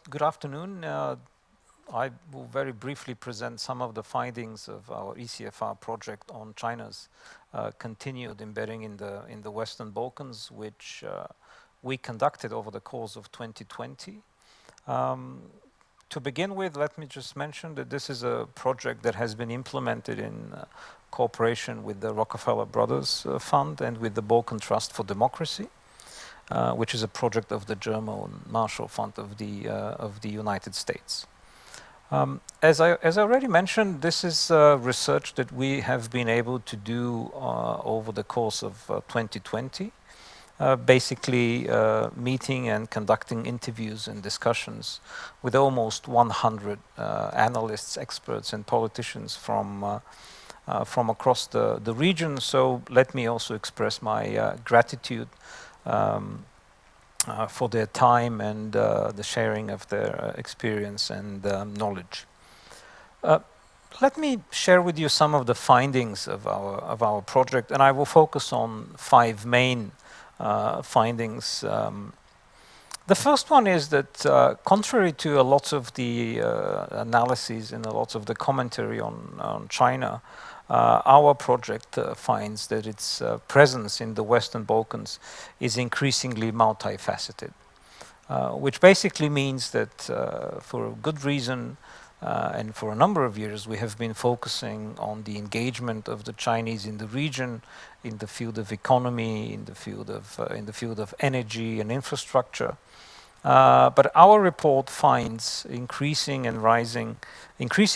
Good afternoon. I will very briefly present some of the findings of our ECFR project on China's continued embedding in the Western Balkans, which we conducted over the course of 2020. To begin with, let me just mention that this is a project that has been implemented in cooperation with the Rockefeller Brothers Fund and with the Balkan Trust for Democracy, which is a project of the German Marshall Fund of the United States. As I already mentioned, this is research that we have been able to do over the course of 2020, basically meeting and conducting interviews and discussions with almost 100 analysts, experts, and politicians from across the region. So let me also express my gratitude for their time and the sharing of their experience and knowledge. Let me share with you some of the findings of our project, and I will focus on 5 main findings. The first one is that contrary to a lot of the analyses and a lot of the commentary on China, our project finds that its presence in the Western Balkans is increasingly multifaceted, which basically means that for a good reason and for a number of years we have been focusing on the engagement of the Chinese in the region, in the field of economy, in the field of energy and infrastructure. But our report finds increasing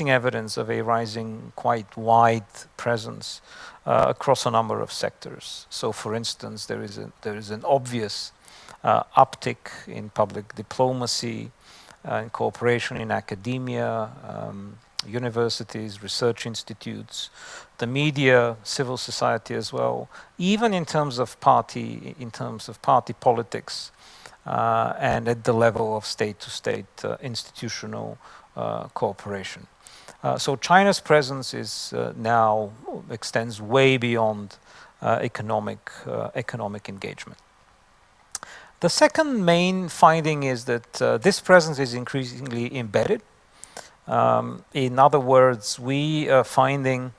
evidence of a rising, quite wide presence across a number of sectors. So, for instance, there is an obvious uptick in public diplomacy and cooperation in academia, universities, research institutes, the media, civil society as well, even in terms of party politics. And at the level of state-to-state institutional cooperation. So China's presence is now extends way beyond economic engagement. The second main finding is that this presence is increasingly embedded. In other words, we are finding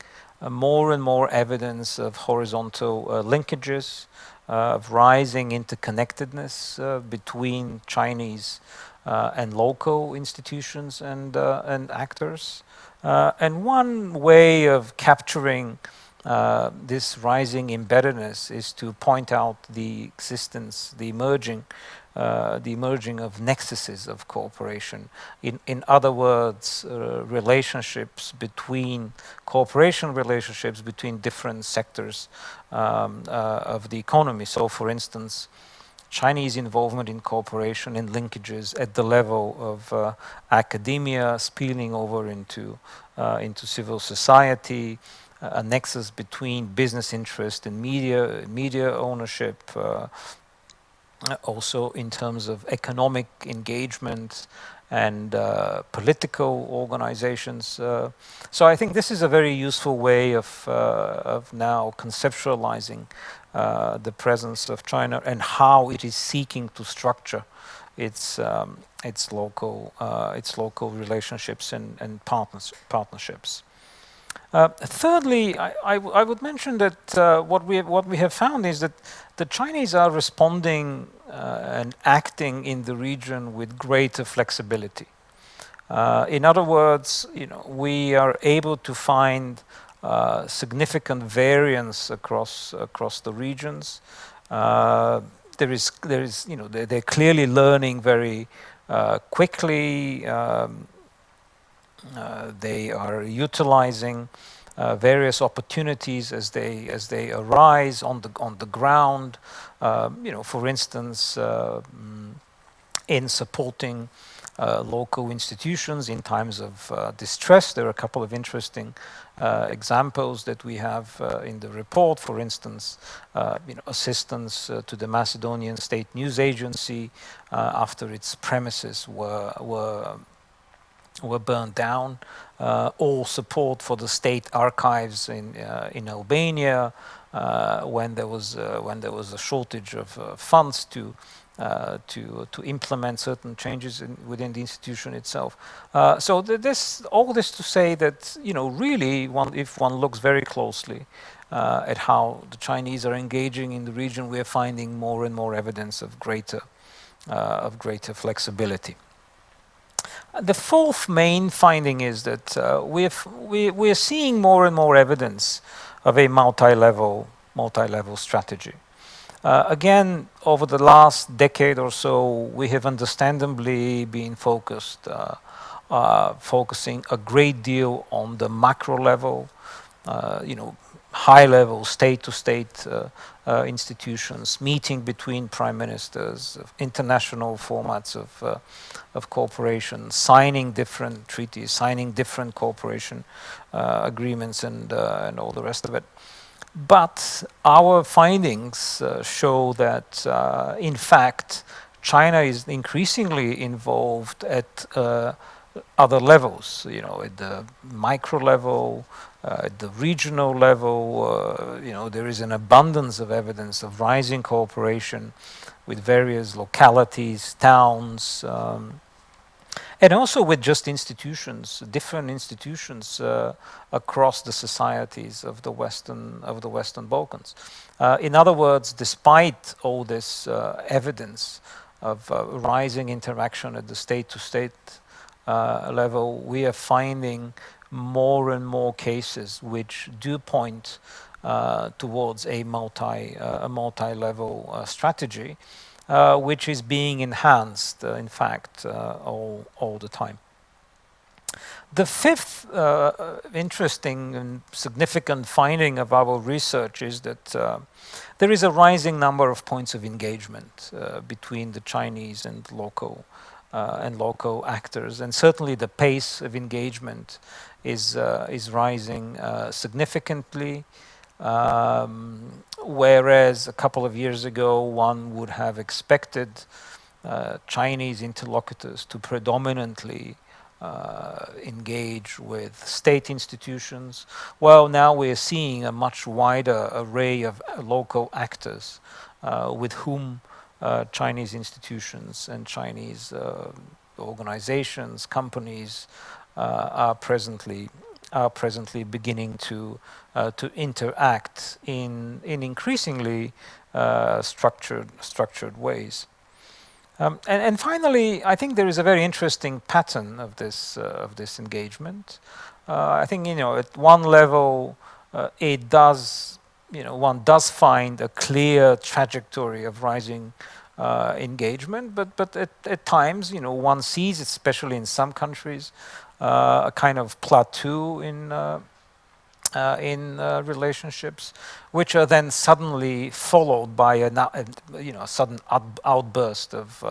more and more evidence of horizontal linkages, of rising interconnectedness between Chinese and local institutions and actors. And one way of capturing this rising embeddedness is to point out the existence, the emerging of nexuses of cooperation. In other words, cooperation relationships between different sectors of the economy. So, for instance, Chinese involvement in cooperation and linkages at the level of academia, spilling over into civil society, a nexus between business interest and media ownership. Also in terms of economic engagement and political organizations. So I think this is a very useful way of now conceptualizing the presence of China and how it is seeking to structure its local relationships and partnerships. Thirdly, I would mention that what we have found is that the Chinese are responding and acting in the region with greater flexibility. In other words, we are able to find significant variance across the regions. They're clearly learning very quickly. They are utilizing various opportunities as they arise on the ground. For instance, in supporting local institutions in times of distress. There are a couple of interesting examples that we have in the report. For instance, assistance to the Macedonian State News Agency after its premises were burned down, or support for the state archives in Albania when there was a shortage of funds to to implement certain changes within the institution itself. So all this to say that, you know, really, if one looks very closely at how the Chinese are engaging in the region, we are finding more and more evidence of greater flexibility. The fourth main finding is that we're seeing more and more evidence of a multi-level strategy. Again, over the last decade or so, we have understandably been focusing a great deal on the macro level, you know, high level, state-to-state institutions, meeting between prime ministers, international formats of cooperation, signing different treaties, signing different cooperation agreements, and all the rest of it. But our findings show that, in fact, China is increasingly involved at other levels, you know, at the micro level, at the regional level. You know, there is an abundance of evidence of rising cooperation with various localities, towns, and also with just institutions, different institutions across the societies of the Western Balkans. In other words, despite all this evidence of rising interaction at the state-to-state level, we are finding more and more cases which do point towards a multi-level strategy, which is being enhanced, in fact, all the time. The fifth interesting and significant finding of our research is that there is a rising number of points of engagement between the Chinese and local actors, and certainly the pace of engagement is rising significantly. Whereas a couple of years ago, one would have expected Chinese interlocutors to predominantly engage with state institutions. Well, now we're seeing a much wider array of local actors with whom Chinese institutions and Chinese organizations, companies are presently beginning to interact in increasingly structured ways. And finally, I think there is a very interesting pattern of this engagement. I think, you know, at one level, it does, you know, one does find a clear trajectory of rising engagement, but at times, you know, one sees, especially in some countries, a kind of plateau in relationships, which are then suddenly followed by a sudden outburst of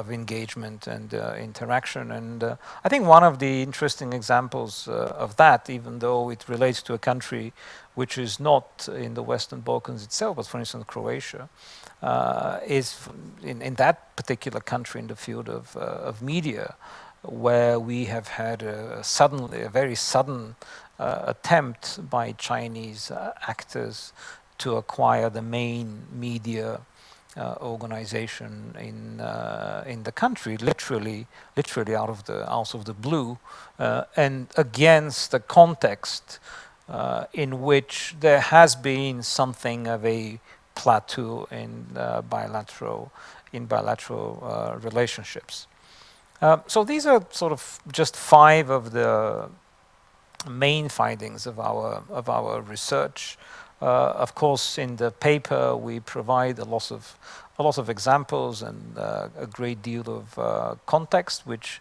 engagement and interaction. And I think one of the interesting examples of that, even though it relates to a country which is not in the Western Balkans itself, but for instance Croatia, is in that particular country in the field of media, where we have had a very sudden attempt by Chinese actors to acquire the main media organization in the country, literally out of the blue, and against the context in which there has been something of a plateau in bilateral relationships. So these are sort of just 5 of the main findings of our research. Of course, in the paper we provide a lot of examples and a great deal of context, which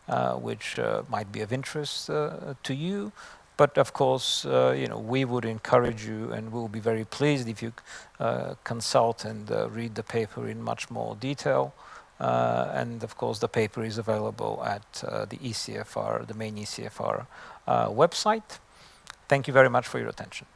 might be of interest to you. But of course, you know, we would encourage you, and we'll be very pleased if you consult and read the paper in much more detail. And of course, the paper is available at the ECFR, the main ECFR website. Thank you very much for your attention.